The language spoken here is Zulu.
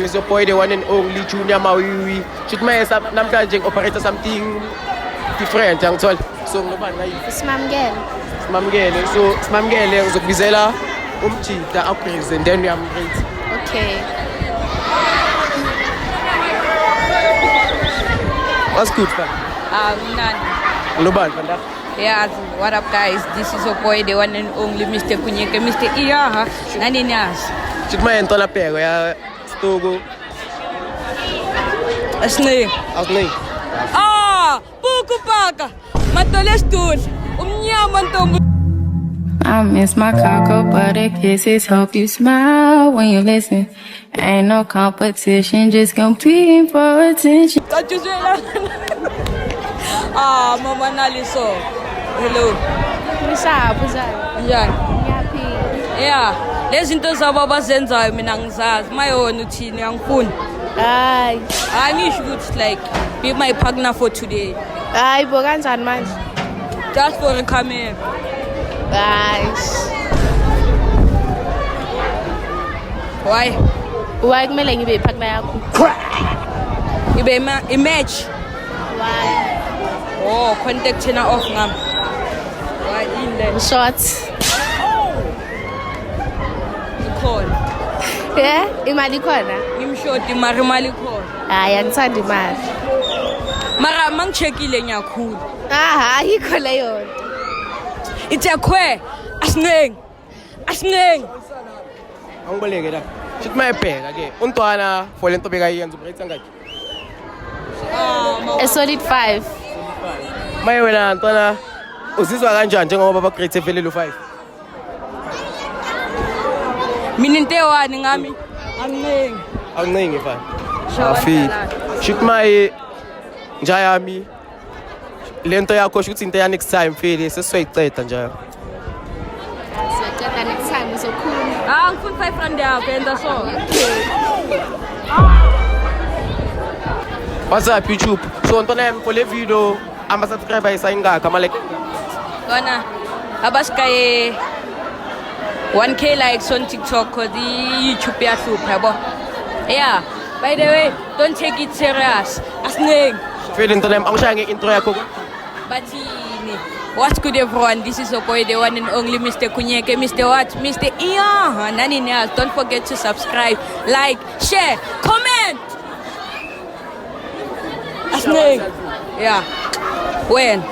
It's your boy, the one and only Junior Mawiwi. Should my namhlanje operator something different yang tol. So ngoba ngayi. Simamngele. So simamngele uzokubizela umjida apresent then we am ready. Okay. What's good, fam? None. Loban, fanda. Yeah, what up, guys? This is your boy, the one and only Mr. Kunyeke, Mr. Iyaha. Nani nyas? Should my entola pego ya stogo. Asne. Buku paka. Matoles tools. Umnyaman tongo. I miss my cocoa butter kisses. Hope you smile when you listen. Ain't no competition, just competing for attention. Mama Naliso. Hello. Njani? Yeah. Lezi zinto zababa zenzayo mina ngizazi. Mayona uthini angifuni. Hayi. Angisho ukuthi like be my partner for today. Hayi bo kanjani manje? Just for a camera. Guys. Why? Why kumele ngibe ipartner yakho? Ibe image. Why? Oh, contact na off ngam. Why in there? Short. Call. Yeah, imali khona. Ngimshoti mara imali khona. Hayi angithandi imali. Mara mangicheckile nyakhulu. Ayikho leyo. Ithekwe asineng. Angiboleke la. Should my pega ke. Untwana for lento beka yenza uprate ngakhe. A solid 5. Maye wena ntwana uzizwa kanjani njengoba baba grade evelelo 5? Mina into ewani ngami Awuningi mfana. Afiki. Shoot my njayami. Lento yakho shoot into ya next time mfeli sesizoyiceda njalo. Siyaceda next time uzokhuluma. ngifuna 5 rand yakho yenza so. What's up YouTube? So ntwana for le video ama subscriber isayingaka ama like Kona abaskaye 1k likes on TikTok cause the YouTube yahlupha yabo. Yeah, by the way, don't take it serious. Asineng. feli ntwana angishaya nge-intro yakho. Bathini. What's good everyone? This is your boy, the one and only Mr. Kunyeke. Mr. What? Mr. Iyaha. Nani nyas. Don't forget to subscribe, like, share, comment. Asineng. Yeah. When?